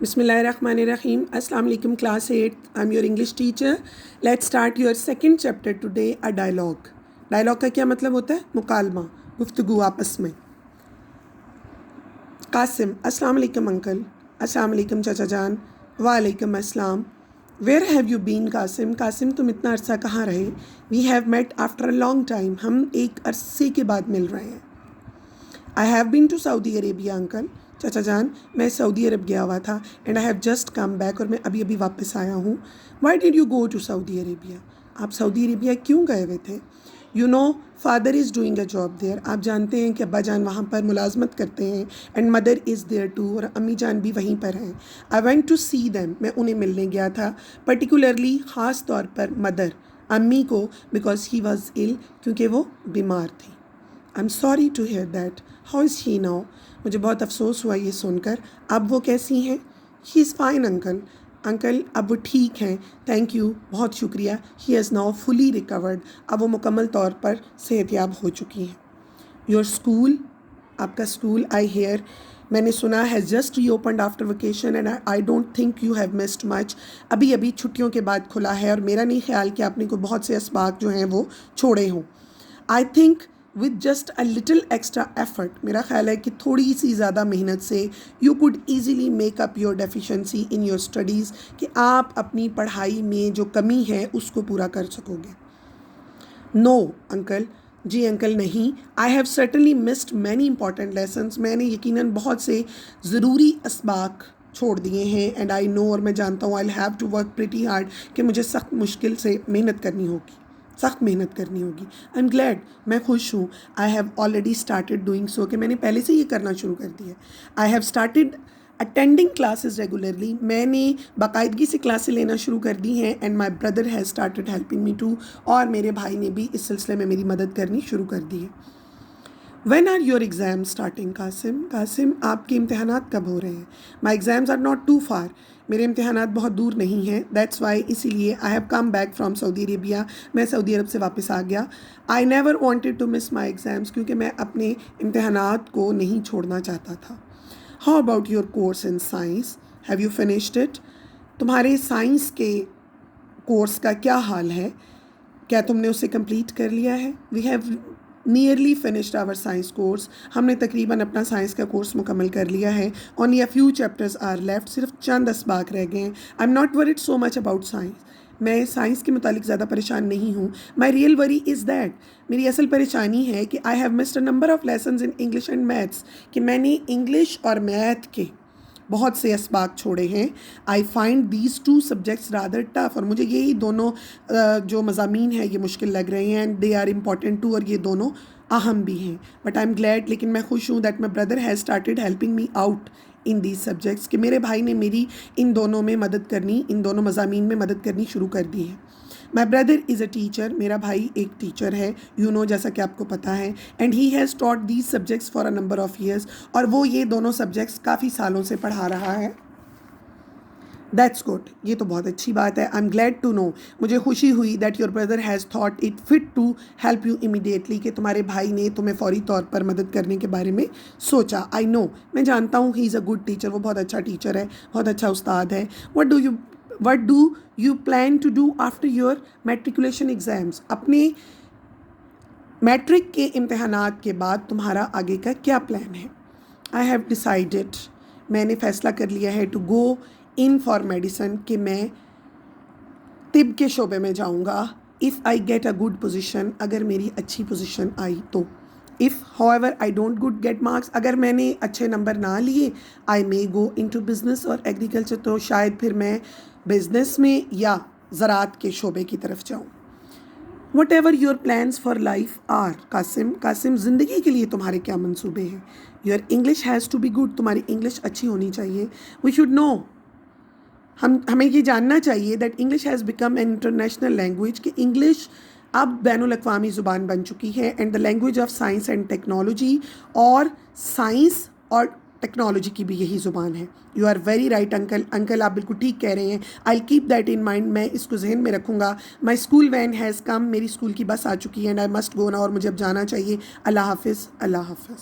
بسم اللہ الرحمن الرحیم. السلام علیکم class 8. I am your English teacher. Let start your second chapter today. A dialogue. Dialogue کا کیا مطلب ہوتا ہے؟ مکالمہ، گفتگو آپس میں. قاسم: السلام علیکم انکل. السلام علیکم چچا جان. وعلیکم السلام. Where have you been Qasim? Qasim تم اتنا عرصہ کہاں رہے؟ We have met after a long time. ہم ایک عرصے کے بعد مل رہے ہیں. I have been to Saudi Arabia uncle. چچا جان میں سعودی عرب گیا ہوا تھا. And I have just come back, اور میں ابھی واپس آیا ہوں. Why did you go to Saudi Arabia? آپ سعودی عربیہ کیوں گئے ہوئے تھے؟ You know father is doing a job there. آپ جانتے ہیں کہ ابا جان وہاں پر ملازمت کرتے ہیں. And mother is there too, اور امی جان بھی وہیں پر ہیں. I went to see them. میں انہیں ملنے گیا تھا. پرٹیکولرلی خاص طور پر مدر، امی کو، بیکاز ہی واز ill، کیونکہ وہ بیمار تھی. I am sorry to hear that. How is he now? مجھے بہت افسوس ہوا یہ سن کر. اب وہ کیسی ہیں؟ ہی از فائن انکل. انکل اب وہ ٹھیک ہیں. تھینک یو، بہت شکریہ. ہی از ناؤ فلی ریکورڈ. اب وہ مکمل طور پر صحت یاب ہو چکی ہیں. یور اسکول، آپ کا اسکول، آئی ہیئر، میں نے سنا ہے just reopened after vacation and I don't think you have missed much. ابھی چھٹیوں کے بعد کھلا ہے، اور میرا نہیں خیال کہ آپ نے کوئی بہت سے اسباق جو ہیں وہ چھوڑے ہوں. I think with just a little extra effort، میرا خیال ہے کہ تھوڑی سی زیادہ محنت سے you could easily make up your deficiency in your studies، کہ آپ اپنی پڑھائی میں جو کمی ہے اس کو پورا کر سکو گے. No uncle. جی انکل نہیں. I have certainly missed many important lessons. میں نے یقیناً بہت سے ضروری اسباق چھوڑ دیے ہیں. and I know، اور میں جانتا ہوں I'll have to work pretty hard، کہ مجھے سخت مشکل سے محنت کرنی ہوگی، سخت محنت کرنی ہوگی. آئی ایم گلیڈ، میں خوش ہوں. I have already started doing so, کہ میں نے پہلے سے یہ کرنا شروع کر دیا ہے. I have started attending classes regularly. میں نے باقاعدگی سے کلاسیں لینا شروع کر دی ہیں. And my brother has started helping me too, اور میرے بھائی نے بھی اس سلسلے میں میری مدد کرنی شروع کر دی ہے. When are your exam starting Qasim? Qasim آپ کے امتحانات کب ہو رہے ہیں؟ My exams are not too far. میرے امتحانات بہت دور نہیں ہیں. دیٹس وائی، اسی لیے I have come back from Saudi Arabia. میں سعودی عرب سے واپس آ گیا. I never wanted to miss my exams, کیونکہ میں اپنے امتحانات کو نہیں چھوڑنا چاہتا تھا. How about your course in science? Have you finished it? تمہارے سائنس کے کورس کا کیا حال ہے؟ کیا تم نے اسے کمپلیٹ کر لیا ہے؟ We have nearly finished our science course. ہم نے تقریباً اپنا سائنس کا کورس مکمل کر لیا ہے. Only a few chapters are left. صرف چند اسباق رہ گئے ہیں. I am not worried so much about science. میں سائنس کے متعلق زیادہ پریشان نہیں ہوں. مائی ریئل وری از دیٹ، میری اصل پریشانی ہے کہ I have missed a number of lessons in English and maths, کہ میں نے انگلش اور میتھ کے بہت سے اسباق چھوڑے ہیں. I find these two subjects rather tough, اور مجھے یہی دونوں جو مضامین ہیں یہ مشکل لگ رہے ہیں. And they are important too, اور یہ دونوں اہم بھی ہیں. بٹ آئی ایم گلیڈ، لیکن میں خوش ہوں that my brother has started helping me out in these subjects, کہ میرے بھائی نے میری ان دونوں مضامین میں مدد کرنی شروع کر دی ہے. My brother is a teacher. میرا بھائی ایک ٹیچر ہے، یو نو، جیسا کہ آپ کو پتہ ہے. And he has taught these subjects for a number of years, اور وہ یہ دونوں سبجیکٹس کافی سالوں سے پڑھا رہا ہے. That's good. یہ تو بہت اچھی بات ہے. I am glad to know. مجھے خوشی ہوئی that your brother has thought it fit to help you immediately, کہ تمہارے بھائی نے تمہیں فوری طور پر مدد کرنے کے بارے میں سوچا. آئی نو، میں جانتا ہوں ہی از اے گڈ ٹیچر. وہ بہت اچھا ٹیچر ہے، بہت اچھا استاد ہے. What do you plan to do after your matriculation exams? اپنے میٹرک کے امتحانات کے بعد تمہارا آگے کا کیا پلان ہے؟ آئی ہیو ڈیسائیڈڈ، میں نے فیصلہ کر لیا ہے، to go in for medicine, کہ میں طب کے شعبے میں جاؤں گا. If I get a good position, اگر میری اچھی پوزیشن آئی تو. If however I don't get marks, اگر میں نے اچھے نمبر نہ لیے، I may go into business اور ایگریکلچر، تو شاید پھر میں بزنس میں یا زراعت کے شعبے کی طرف جاؤں. Whatever your plans for life are. Qasim زندگی کے لیے تمہارے کیا منصوبے ہیں؟ Your English has to be good. تمہاری انگلش اچھی ہونی چاہیے. وی شوڈ نو، ہمیں یہ جاننا چاہیے that English has become an international language, کہ انگلش اب بین الاقوامی زبان بن چکی ہے. And the language of science and technology, اور سائنس اور ٹیکنالوجی کی بھی یہی زبان ہے. You are very right uncle, آپ بالکل ٹھیک کہہ رہے ہیں. I keep that in mind. میں اس کو ذہن میں رکھوں گا. My school when has come. میری اسکول کی بس آ چکی ہے. اینڈ آئی مسٹ گو نا، اور مجھے اب جانا چاہیے. اللہ حافظ. اللہ حافظ.